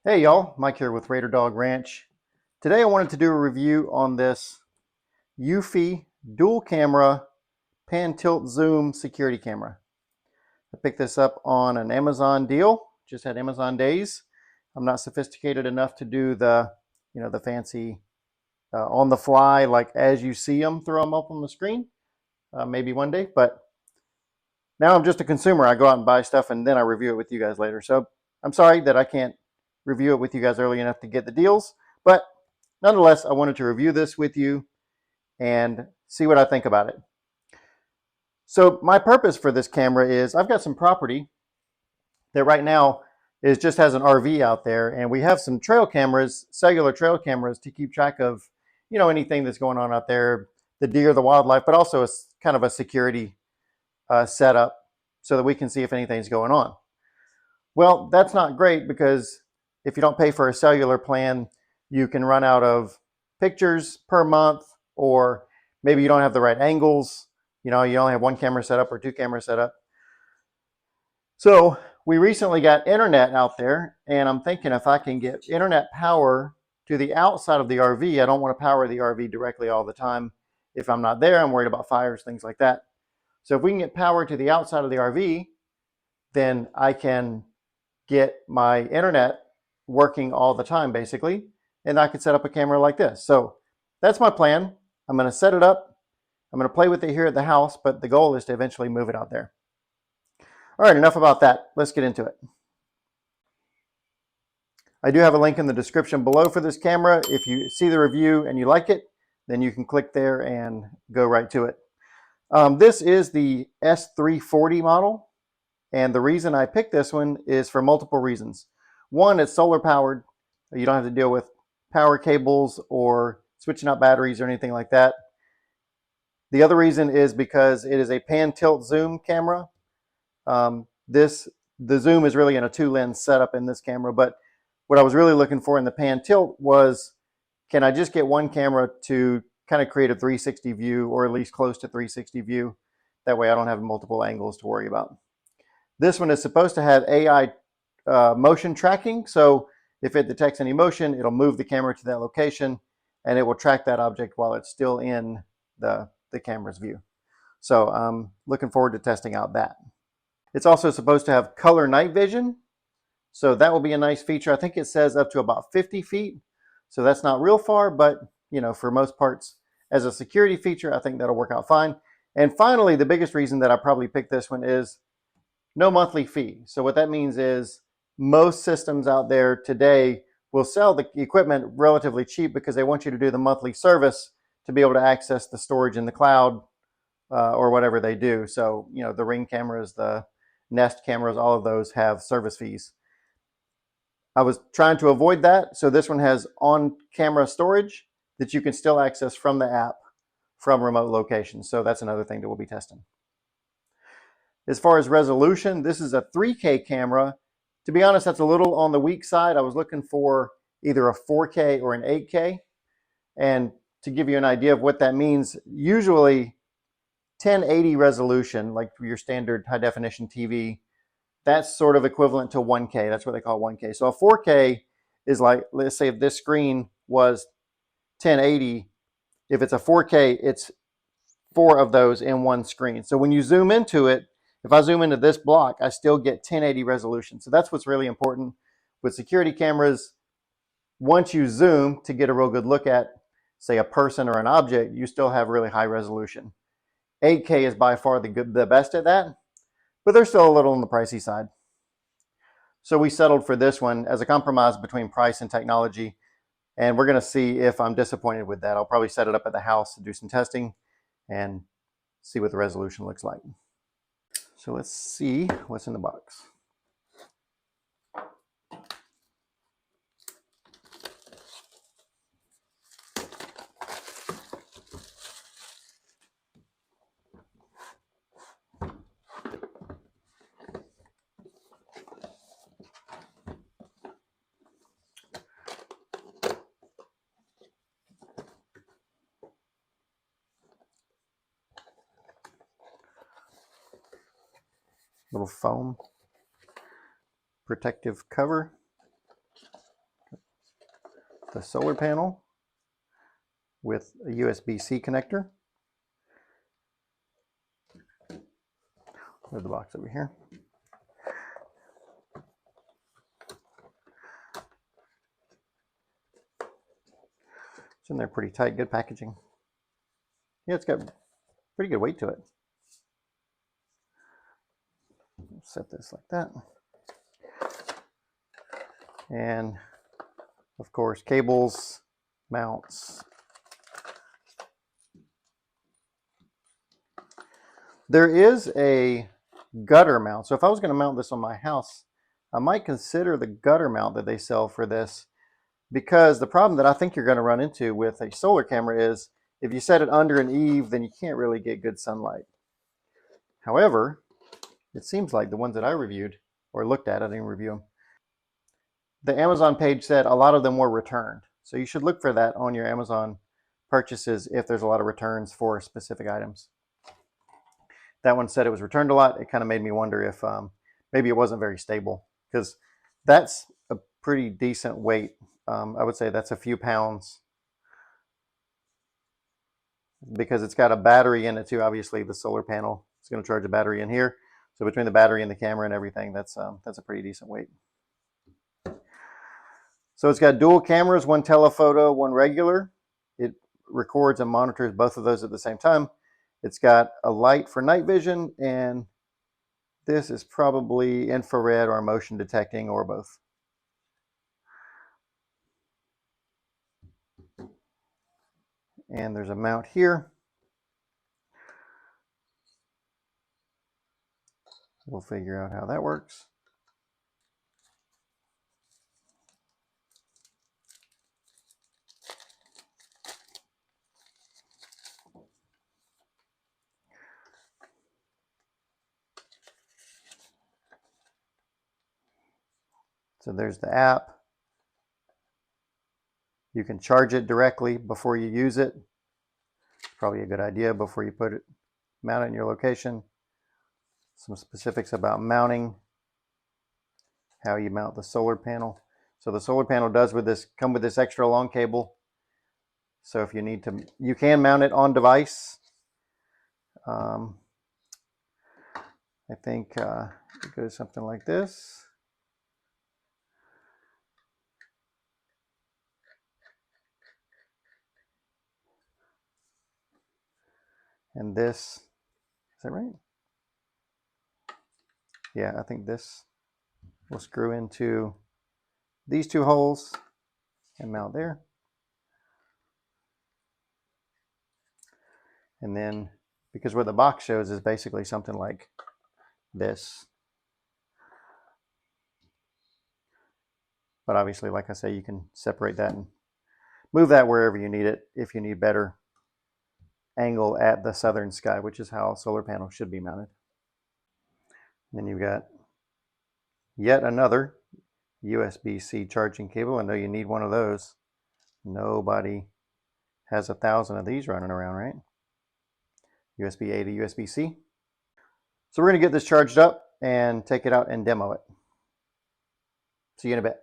Hey y'all, Mike here with Raider Dog Ranch. Today I wanted to do a review on this Eufy dual camera pan tilt zoom security camera. I picked this up on an Amazon deal, just had Amazon days. I'm not sophisticated enough to do the fancy on the fly, like as you see them, throw them up on the screen, maybe one day. But now I'm just a consumer. I go out and buy stuff and then I review it with you guys later. So I'm sorry that I can't review it with you guys early enough to get the deals, but nonetheless, I wanted to review this with you and see what I think about it. So my purpose for this camera is I've got some property that right now just has an RV out there, and we have some trail cameras, cellular trail cameras, to keep track of anything that's going on out there, the deer, the wildlife, but also a kind of a security setup so that we can see if anything's going on. Well, that's not great because if you don't pay for a cellular plan, you can run out of pictures per month, or maybe you don't have the right angles. You only have one camera set up or two cameras set up. So we recently got internet out there, and I'm thinking if I can get internet power to the outside of the RV, I don't want to power the RV directly all the time. If I'm not there, I'm worried about fires, things like that. So if we can get power to the outside of the RV, then I can get my internet working all the time, basically, and I can set up a camera like this. So that's my plan. I'm going to set it up. I'm going to play with it here at the house, but the goal is to eventually move it out there. All right, enough about that. Let's get into it. I do have a link in the description below for this camera. If you see the review and you like it, then you can click there and go right to it. This is the S340 model. And the reason I picked this one is for multiple reasons. One, it's solar powered. You don't have to deal with power cables or switching out batteries or anything like that. The other reason is because it is a pan tilt zoom camera. The zoom is really in a 2-lens setup in this camera, but what I was really looking for in the pan tilt was, can I just get one camera to kind of create a 360 view, or at least close to 360 view? That way I don't have multiple angles to worry about. This one is supposed to have AI motion tracking. So if it detects any motion, it'll move the camera to that location and it will track that object while it's still in the camera's view. So I'm looking forward to testing out that. It's also supposed to have color night vision. So that will be a nice feature. I think it says up to about 50 feet. So that's not real far, but for most parts, as a security feature, I think that'll work out fine. And finally, the biggest reason that I probably picked this one is no monthly fee. So what that means is most systems out there today will sell the equipment relatively cheap because they want you to do the monthly service to be able to access the storage in the cloud or whatever they do. So, the Ring cameras, the Nest cameras, all of those have service fees. I was trying to avoid that. So this one has on-camera storage that you can still access from the app from remote locations. So that's another thing that we'll be testing. As far as resolution, this is a 3K camera. To be honest, that's a little on the weak side. I was looking for either a 4K or an 8K. And to give you an idea of what that means, usually 1080 resolution, like your standard high definition TV, that's sort of equivalent to 1K. That's what they call 1K. So a 4K is like, let's say if this screen was 1080, if it's a 4K, it's 4 of those in one screen. So when you zoom into it, if I zoom into this block, I still get 1080 resolution. So that's what's really important with security cameras. Once you zoom to get a real good look at, say, a person or an object, you still have really high resolution. 8K is by far the best at that, but they're still a little on the pricey side. So we settled for this one as a compromise between price and technology, and we're going to see if I'm disappointed with that. I'll probably set it up at the house to do some testing and see what the resolution looks like. So let's see what's in the box. Little foam protective cover. the solar panel with a USB-C connector. Move the box over here. It's in there pretty tight, good packaging. Yeah, it's got pretty good weight to it. Set this like that. And of course, cables, mounts. There is a gutter mount. So if I was going to mount this on my house, I might consider the gutter mount that they sell for this, because the problem that I think you're going to run into with a solar camera is if you set it under an eave, then you can't really get good sunlight. However, it seems like the ones that I reviewed or looked at, I didn't review them, the Amazon page said a lot of them were returned. So you should look for that on your Amazon purchases if there's a lot of returns for specific items. That one said it was returned a lot. It kind of made me wonder if maybe it wasn't very stable, because that's a pretty decent weight. I would say that's a few pounds, because it's got a battery in it too. Obviously, the solar panel is going to charge a battery in here. So between the battery and the camera and everything, that's a pretty decent weight. So it's got dual cameras, one telephoto, one regular. It records and monitors both of those at the same time. It's got a light for night vision, and this is probably infrared or motion detecting or both. And there's a mount here. We'll figure out how that works. So there's the app. You can charge it directly before you use it. Probably a good idea before you mount it in your location. Some specifics about mounting, how you mount the solar panel. So the solar panel does come with this extra long cable. So if you need to, you can mount it on device. I think it goes something like this. And this, is that right? Yeah, I think this will screw into these two holes and mount there. And then, because what the box shows is basically something like this. But obviously, like I say, you can separate that and move that wherever you need it if you need better angle at the southern sky, which is how a solar panel should be mounted. And then you've got yet another USB-C charging cable. I know you need one of those. Nobody has 1,000 of these running around, right? USB-A to USB-C. So we're going to get this charged up and take it out and demo it. See you in a bit.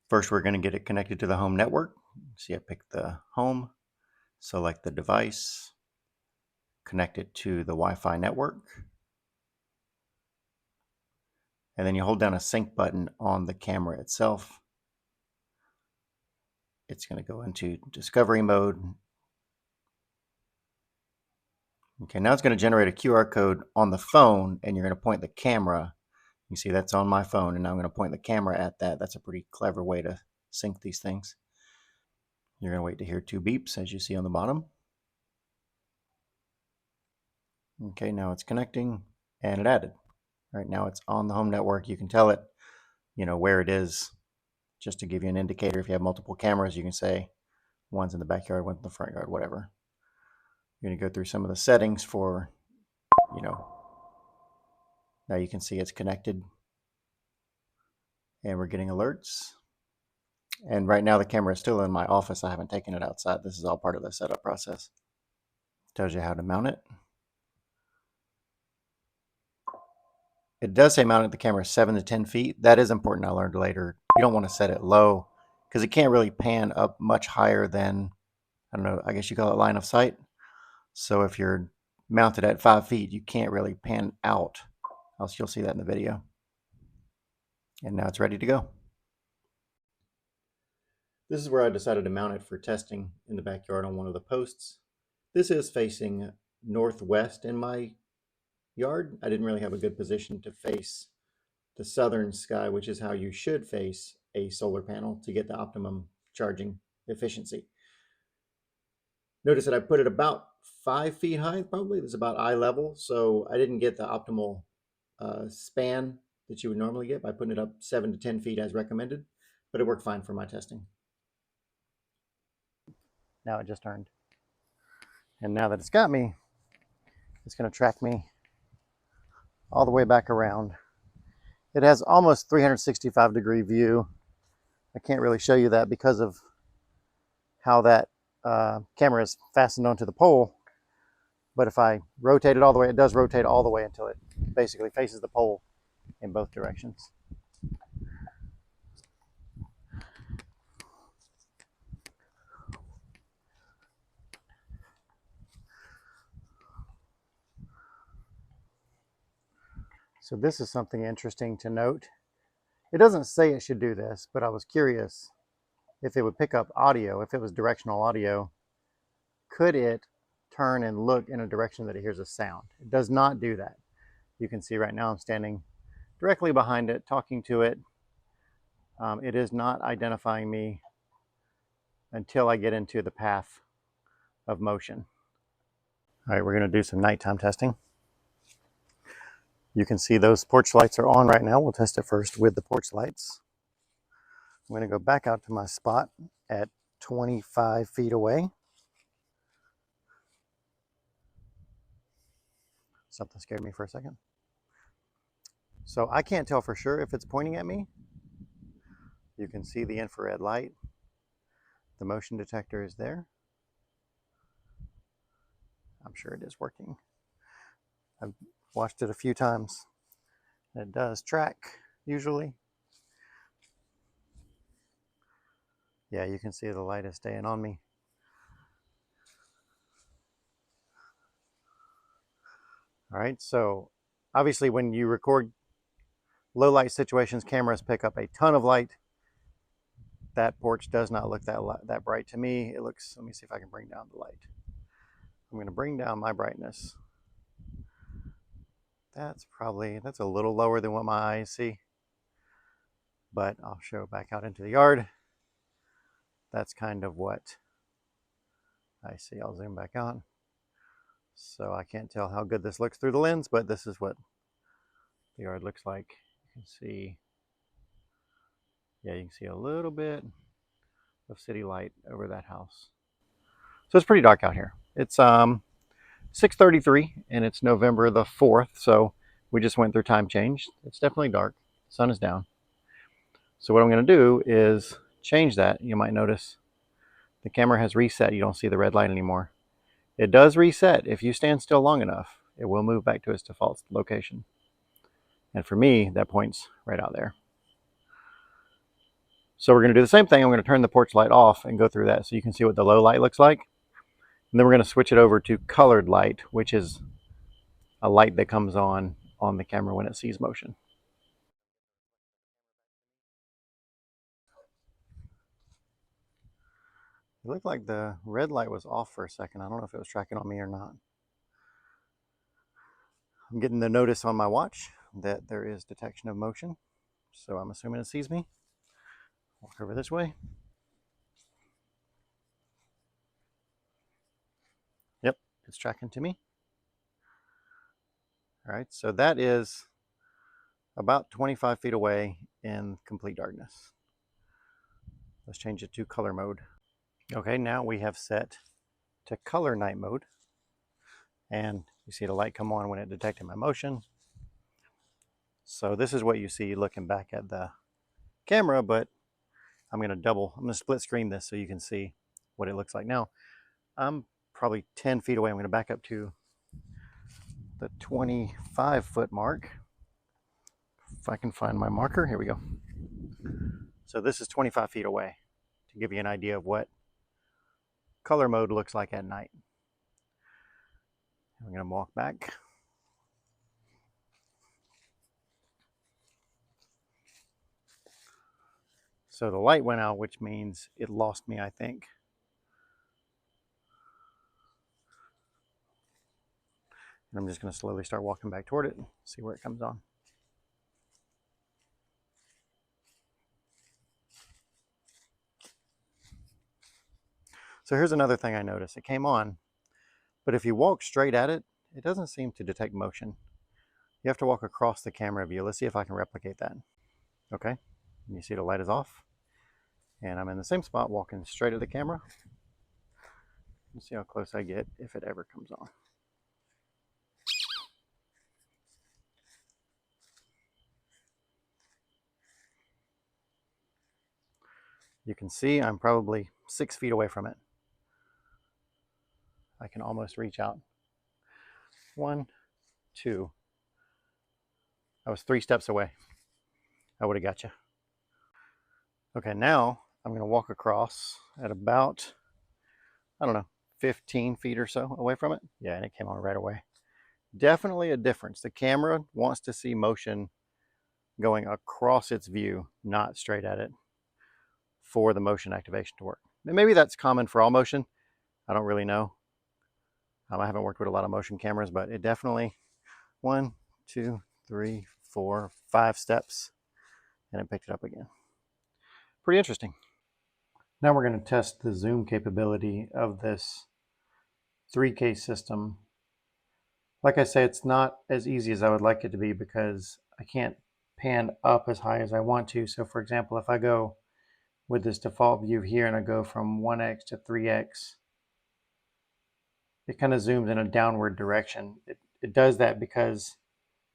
First, we're going to get it connected to the home network. See, I picked the home, select the device, connect it to the Wi-Fi network, and then you hold down a sync button on the camera itself. It's going to go into discovery mode. Okay, now it's going to generate a QR code on the phone, and you're going to point the camera. You see that's on my phone, and now I'm going to point the camera at that. That's a pretty clever way to sync these things. You're going to wait to hear 2 beeps, as you see on the bottom. Okay, now it's connecting, and it added. Right now it's on the home network. You can tell it, where it is, just to give you an indicator. If you have multiple cameras, you can say one's in the backyard, one's in the front yard, whatever. You're going to go through some of the settings for, now you can see it's connected, and we're getting alerts. And right now the camera is still in my office. I haven't taken it outside. This is all part of the setup process. Tells you how to mount it. It does say mount the camera 7 to 10 feet. That is important. I learned later. You don't want to set it low, because it can't really pan up much higher than, I don't know, I guess you call it line of sight. So if you're mounted at 5 feet, you can't really pan out, else you'll see that in the video. And now it's ready to go. This is where I decided to mount it for testing in the backyard on one of the posts. This is facing northwest in my yard. I didn't really have a good position to face the southern sky, which is how you should face a solar panel to get the optimum charging efficiency. Notice that I put it about 5 feet high, probably. It's about eye level, so I didn't get the optimal span that you would normally get by putting it up 7 to 10 feet as recommended, but it worked fine for my testing. Now it just turned. And now that it's got me, it's going to track me all the way back around. It has almost 365-degree view. I can't really show you that because of how that camera is fastened onto the pole. But if I rotate it all the way, it does rotate all the way until it basically faces the pole in both directions. So this is something interesting to note. It doesn't say it should do this, but I was curious if it would pick up audio, if it was directional audio, could it turn and look in a direction that it hears a sound? It does not do that. You can see right now I'm standing directly behind it, talking to it. It is not identifying me until I get into the path of motion. All right, we're going to do some nighttime testing. You can see those porch lights are on right now. We'll test it first with the porch lights. I'm going to go back out to my spot at 25 feet away. Something scared me for a second. So I can't tell for sure if it's pointing at me. You can see the infrared light. The motion detector is there. I'm sure it is working. I've watched it a few times. It does track usually. Yeah, you can see the light is staying on me. All right, so obviously when you record low light situations, cameras pick up a ton of light. That porch does not look that bright to me. It looks, let me see if I can bring down the light. I'm going to bring down my brightness. That's a little lower than what my eyes see, but I'll show back out into the yard. That's kind of what I see. I'll zoom back out. So I can't tell how good this looks through the lens, but this is what the yard looks like. You can see, yeah, you can see a little bit of city light over that house. So it's pretty dark out here. It's 6:33 and it's November the 4th, so we just went through time change. It's definitely dark. Sun is down. So what I'm going to do is change that. You might notice the camera has reset. You don't see the red light anymore. It does reset. If you stand still long enough, it will move back to its default location. And for me, that points right out there. So we're going to do the same thing. I'm going to turn the porch light off and go through that so you can see what the low light looks like. And then we're going to switch it over to colored light, which is a light that comes on the camera when it sees motion. It looked like the red light was off for a second. I don't know if it was tracking on me or not. I'm getting the notice on my watch that there is detection of motion. So I'm assuming it sees me. Walk over this way. Yep, it's tracking to me. All right, so that is about 25 feet away in complete darkness. Let's change it to color mode. Okay, now we have set to color night mode. And you see the light come on when it detected my motion. So this is what you see looking back at the camera, but I'm going to split screen this so you can see what it looks like. Now, I'm probably 10 feet away. I'm going to back up to the 25-foot mark. If I can find my marker, here we go. So this is 25 feet away. to give you an idea of what color mode looks like at night. I'm going to walk back. So the light went out, which means it lost me, I think. And I'm just going to slowly start walking back toward it and see where it comes on. So here's another thing I noticed. It came on, but if you walk straight at it, it doesn't seem to detect motion. You have to walk across the camera view. Let's see if I can replicate that. Okay, and you see the light is off. And I'm in the same spot, walking straight at the camera. Let's see how close I get if it ever comes on. You can see I'm probably 6 feet away from it. I can almost reach out. 1, 2. I was 3 steps away. I would have got you. Okay, now I'm going to walk across at about, I don't know, 15 feet or so away from it. Yeah, and it came on right away. Definitely a difference. The camera wants to see motion going across its view, not straight at it, for the motion activation to work. And maybe that's common for all motion. I don't really know. I haven't worked with a lot of motion cameras, but it definitely 1, 2, 3, 4, 5 steps, and it picked it up again. Pretty interesting. Now we're going to test the zoom capability of this 3K system. Like I say, it's not as easy as I would like it to be because I can't pan up as high as I want to. So for example, if I go with this default view here and I go from 1x to 3x, it kind of zooms in a downward direction. It does that because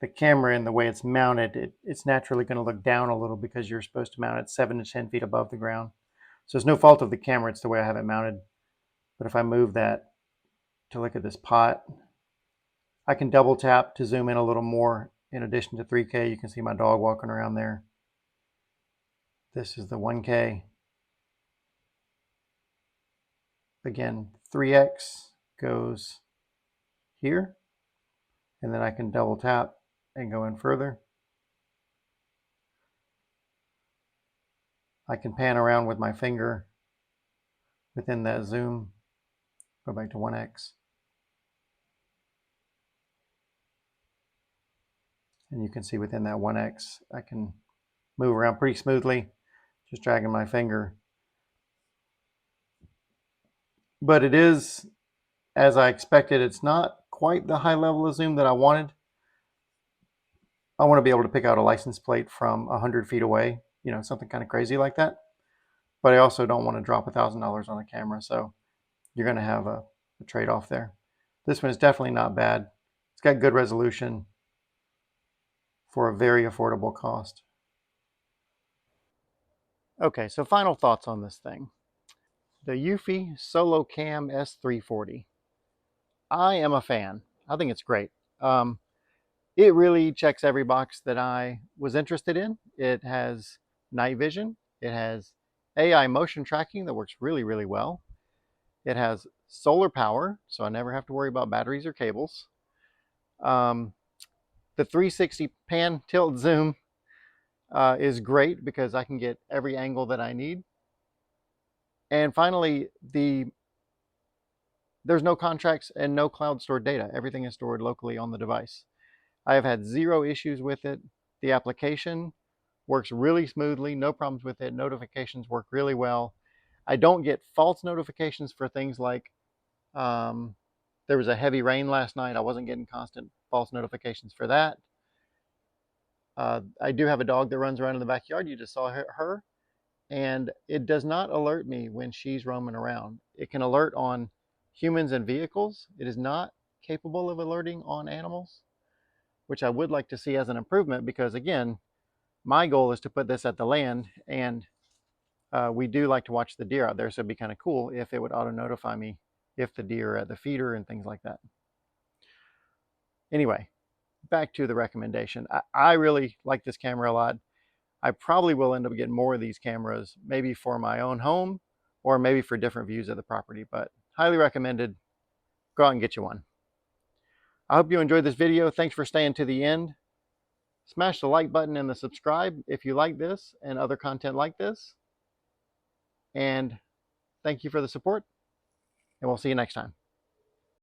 the camera and the way it's mounted, it's naturally going to look down a little because you're supposed to mount it 7 to 10 feet above the ground. So it's no fault of the camera, it's the way I have it mounted. But if I move that to look at this pot, I can double tap to zoom in a little more. In addition to 3K, you can see my dog walking around there. This is the 1K. Again, 3X goes here, and then I can double tap and go in further. I can pan around with my finger within that zoom, go back to 1X. And you can see within that 1X, I can move around pretty smoothly, just dragging my finger. But it is, as I expected, it's not quite the high level of zoom that I wanted. I want to be able to pick out a license plate from 100 feet away, you know, something kind of crazy like that. But I also don't want to drop $1,000 on a camera, so you're going to have a trade-off there. This one is definitely not bad. It's got good resolution for a very affordable cost. Okay, so final thoughts on this thing. The Eufy SoloCam S340. I am a fan. I think it's great. It really checks every box that I was interested in. It has night vision. It has AI motion tracking that works really, really well. It has solar power, so I never have to worry about batteries or cables. The 360 pan tilt zoom is great because I can get every angle that I need. And finally, there's no contracts and no cloud stored data. Everything is stored locally on the device. I have had 0 issues with it. The application works really smoothly, no problems with it. Notifications work really well. I don't get false notifications for things like there was a heavy rain last night. I wasn't getting constant false notifications for that. I do have a dog that runs around in the backyard. You just saw her. And it does not alert me when she's roaming around. It can alert on humans and vehicles. It is not capable of alerting on animals, which I would like to see as an improvement because, again, my goal is to put this at the land, and we do like to watch the deer out there, so it'd be kind of cool if it would auto-notify me if the deer are at the feeder and things like that. Anyway, back to the recommendation. I really like this camera a lot. I probably will end up getting more of these cameras, maybe for my own home, or maybe for different views of the property, but highly recommended. Go out and get you one. I hope you enjoyed this video. Thanks for staying to the end. Smash the like button and the subscribe if you like this and other content like this. And thank you for the support, and we'll see you next time.